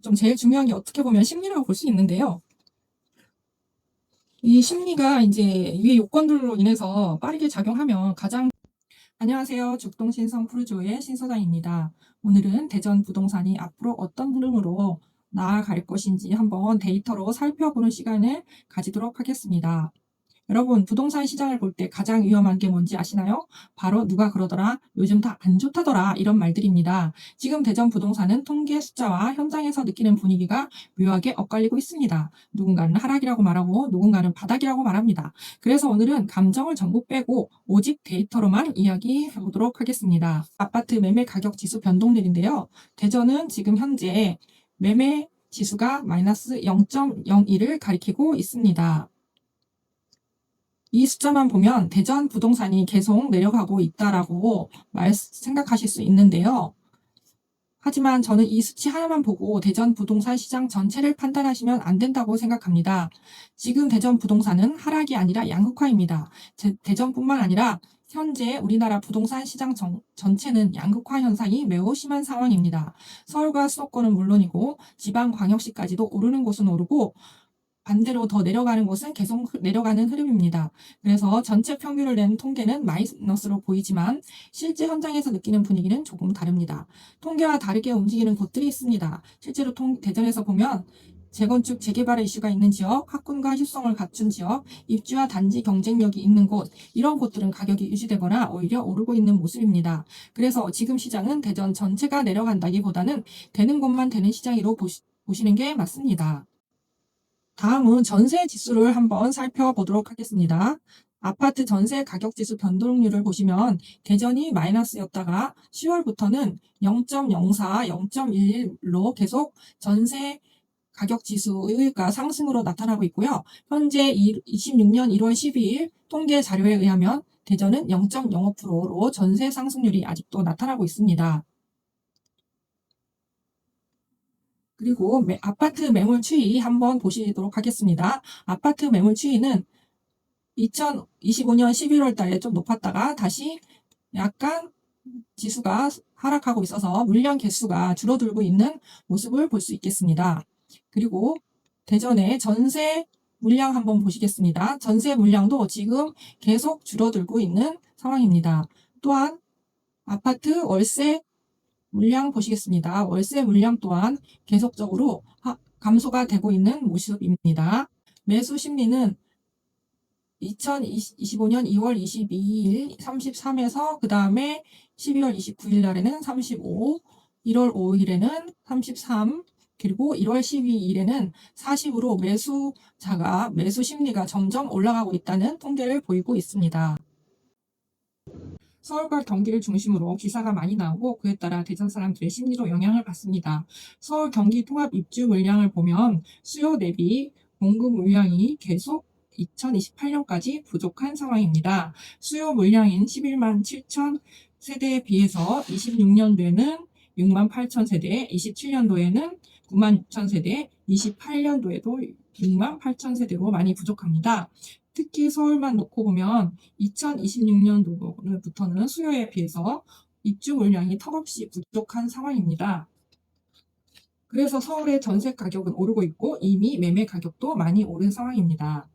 좀 제일 중요한 게 어떻게 보면 심리라고 볼 수 있는데요. 이 심리가 이제 위의 요건들로 인해서 빠르게 작용하면 가장 안녕하세요. 죽동신성 프루조의 신소장입니다. 오늘은 대전 부동산이 앞으로 어떤 흐름으로 나아갈 것인지 한번 데이터로 살펴보는 시간을 가지도록 하겠습니다. 여러분, 부동산 시장을 볼 때 가장 위험한 게 뭔지 아시나요? 바로 누가 그러더라, 요즘 다 안 좋다더라, 이런 말들입니다. 지금 대전 부동산은 통계 숫자와 현장에서 느끼는 분위기가 묘하게 엇갈리고 있습니다. 누군가는 하락이라고 말하고 누군가는 바닥이라고 말합니다. 그래서 오늘은 감정을 전부 빼고 오직 데이터로만 이야기해 보도록 하겠습니다. 아파트 매매 가격 지수 변동률인데요. 대전은 지금 현재 매매 지수가 마이너스 0.01을 가리키고 있습니다. 이 숫자만 보면 대전 부동산이 계속 내려가고 있다라고 생각하실 수 있는데요. 하지만 저는 이 수치 하나만 보고 대전 부동산 시장 전체를 판단하시면 안 된다고 생각합니다. 지금 대전 부동산은 하락이 아니라 양극화입니다. 대전뿐만 아니라 현재 우리나라 부동산 시장 전체는 양극화 현상이 매우 심한 상황입니다. 서울과 수도권은 물론이고 지방광역시까지도 오르는 곳은 오르고 반대로 더 내려가는 곳은 계속 내려가는 흐름입니다. 그래서 전체 평균을 낸 통계는 마이너스로 보이지만 실제 현장에서 느끼는 분위기는 조금 다릅니다. 통계와 다르게 움직이는 곳들이 있습니다. 실제로 대전에서 보면 재건축, 재개발의 이슈가 있는 지역, 학군과 휴성을 갖춘 지역, 입주와 단지 경쟁력이 있는 곳, 이런 곳들은 가격이 유지되거나 오히려 오르고 있는 모습입니다. 그래서 지금 시장은 대전 전체가 내려간다기보다는 되는 곳만 되는 시장으로 보시는 게 맞습니다. 다음은 전세 지수를 한번 살펴보도록 하겠습니다. 아파트 전세 가격 지수 변동률을 보시면 대전이 마이너스였다가 10월부터는 0.04, 0.11로 계속 전세 가격 지수가 상승으로 나타나고 있고요. 현재 26년 1월 12일 통계 자료에 의하면 대전은 0.05%로 전세 상승률이 아직도 나타나고 있습니다. 그리고 아파트 매물 추이 한번 보시도록 하겠습니다. 아파트 매물 추이는 2025년 11월 달에 좀 높았다가 다시 약간 지수가 하락하고 있어서 물량 개수가 줄어들고 있는 모습을 볼 수 있겠습니다. 그리고 대전의 전세 물량 한번 보시겠습니다. 전세 물량도 지금 계속 줄어들고 있는 상황입니다. 또한 아파트 월세 물량 보시겠습니다. 월세 물량 또한 계속적으로 감소가 되고 있는 모습입니다. 매수 심리는 2025년 2월 22일 33에서 그 다음에 12월 29일 날에는 35, 1월 5일에는 33, 그리고 1월 12일에는 40으로 매수 심리가 점점 올라가고 있다는 통계를 보이고 있습니다. 서울과 경기를 중심으로 기사가 많이 나오고 그에 따라 대전 사람들의 심리로 영향을 받습니다. 서울 경기 통합 입주 물량을 보면 수요 대비 공급 물량이 계속 2028년까지 부족한 상황입니다. 수요 물량인 11만 7천 세대에 비해서 26년도에는 6만 8천 세대, 27년도에는 9만 6천 세대, 28년도에도 6만 8천 세대로 많이 부족합니다. 특히 서울만 놓고 보면 2026년도부터는 수요에 비해서 입주 물량이 턱없이 부족한 상황입니다. 그래서 서울의 전세 가격은 오르고 있고 이미 매매 가격도 많이 오른 상황입니다.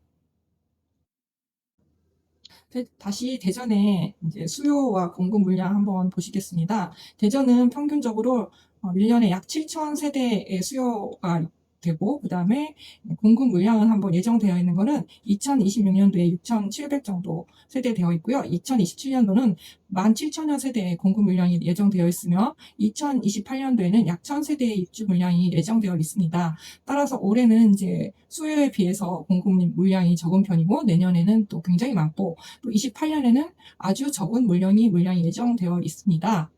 다시 대전의 이제 수요와 공급 물량 한번 보시겠습니다. 대전은 평균적으로 1년에 약 7천 세대의 수요가 되고 그 다음에 공급 물량은 한번 예정되어 있는 거는 2026년도에 6,700 정도 세대되어 있고요. 2027년도는 17,000여 세대의 공급 물량이 예정되어 있으며 2028년도에는 약 1,000세대의 입주 물량이 예정되어 있습니다. 따라서 올해는 이제 수요에 비해서 공급 물량이 적은 편이고 내년에는 또 굉장히 많고 또 28년에는 아주 적은 물량이 예정되어 있습니다.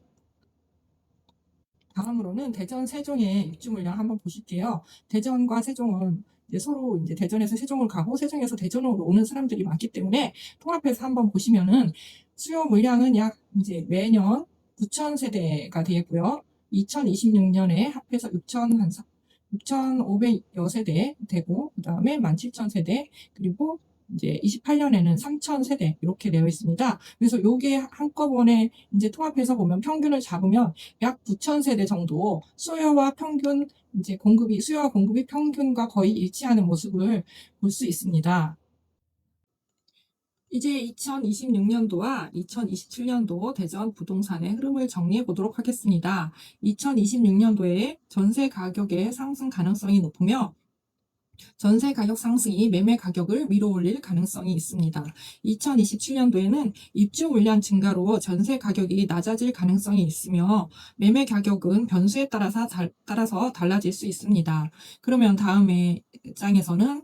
다음으로는 대전 세종의 입주 물량 한번 보실게요. 대전과 세종은 이제 서로 이제 대전에서 세종을 가고 세종에서 대전으로 오는 사람들이 많기 때문에 통합해서 한번 보시면은 수요 물량은 약 이제 매년 9천 세대가 되겠고요. 2026년에 합해서 6,500여 세대 되고 그 다음에 17,000세대 그리고 이제 28년에는 3,000세대 이렇게 되어 있습니다. 그래서 요게 한꺼번에 이제 통합해서 보면 평균을 잡으면 약 9,000세대 정도 수요와 공급이 평균과 거의 일치하는 모습을 볼 수 있습니다. 이제 2026년도와 2027년도 대전 부동산의 흐름을 정리해 보도록 하겠습니다. 2026년도에 전세 가격의 상승 가능성이 높으며 전세 가격 상승이 매매 가격을 위로 올릴 가능성이 있습니다. 2027년도에는 입주 물량 증가로 전세 가격이 낮아질 가능성이 있으며 매매 가격은 변수에 따라서 달라질 수 있습니다. 그러면 다음에 장에서는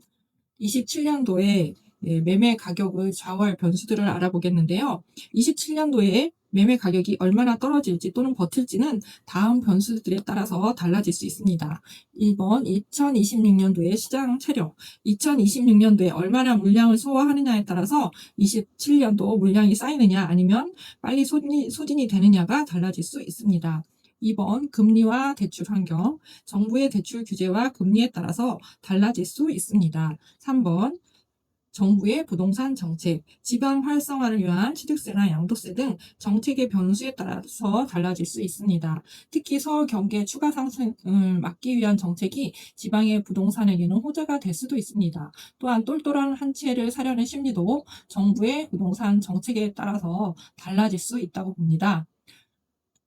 27년도에 매매 가격을 좌우할 변수들을 알아보겠는데요. 27년도에 매매 가격이 얼마나 떨어질지 또는 버틸지는 다음 변수들에 따라서 달라질 수 있습니다. 1번 2026년도의 시장 체력, 2026년도에 얼마나 물량을 소화하느냐에 따라서 27년도 물량이 쌓이느냐 아니면 빨리 소진이 되느냐가 달라질 수 있습니다. 2번 금리와 대출 환경, 정부의 대출 규제와 금리에 따라서 달라질 수 있습니다. 3번 정부의 부동산 정책, 지방 활성화를 위한 취득세나 양도세 등 정책의 변수에 따라서 달라질 수 있습니다. 특히 서울 경기의 추가 상승을 막기 위한 정책이 지방의 부동산에게는 호재가 될 수도 있습니다. 또한 똘똘한 한 채를 사려는 심리도 정부의 부동산 정책에 따라서 달라질 수 있다고 봅니다.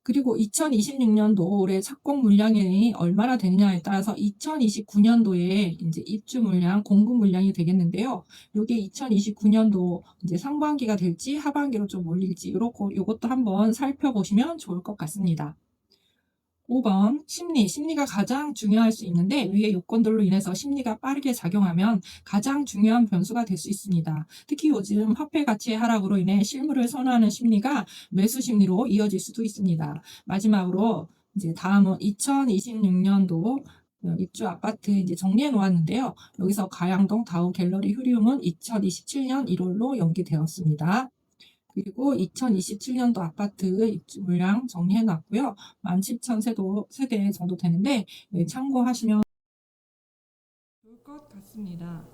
그리고 2026년도 올해 착공 물량이 얼마나 되느냐에 따라서 2029년도에 이제 입주 물량, 공급 물량이 되겠는데요. 이게 2029년도 이제 상반기가 될지 하반기로 좀 몰릴지 요것도 한번 살펴보시면 좋을 것 같습니다. 5번 심리가 가장 중요할 수 있는데 위의 요건들로 인해서 심리가 빠르게 작용하면 가장 중요한 변수가 될 수 있습니다. 특히 요즘 화폐 가치의 하락으로 인해 실물을 선호하는 심리가 매수 심리로 이어질 수도 있습니다. 마지막으로 이제 다음은 2026년도 입주 아파트 이제 정리해 놓았는데요. 여기서 가양동 다우 갤러리 휴리움은 2027년 1월로 연기되었습니다. 그리고 2027년도 아파트 입주 물량 정리해 놨고요. 17,000세대 정도 되는데 참고하시면 좋을 것 같습니다.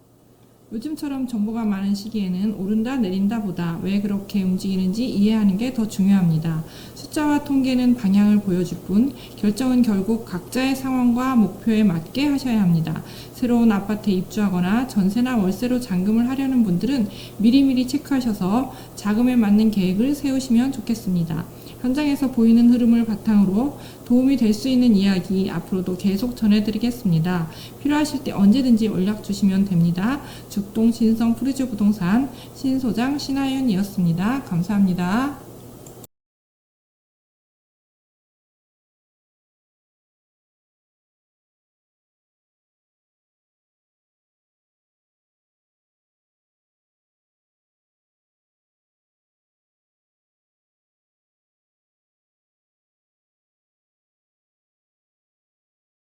요즘처럼 정보가 많은 시기에는 오른다 내린다 보다 왜 그렇게 움직이는지 이해하는 게 더 중요합니다. 숫자와 통계는 방향을 보여줄 뿐 결정은 결국 각자의 상황과 목표에 맞게 하셔야 합니다. 새로운 아파트에 입주하거나 전세나 월세로 잔금을 하려는 분들은 미리미리 체크하셔서 자금에 맞는 계획을 세우시면 좋겠습니다. 현장에서 보이는 흐름을 바탕으로 도움이 될 수 있는 이야기 앞으로도 계속 전해드리겠습니다. 필요하실 때 언제든지 연락 주시면 됩니다. 죽동 신성 푸르주 부동산 신소장 신하연이었습니다. 감사합니다.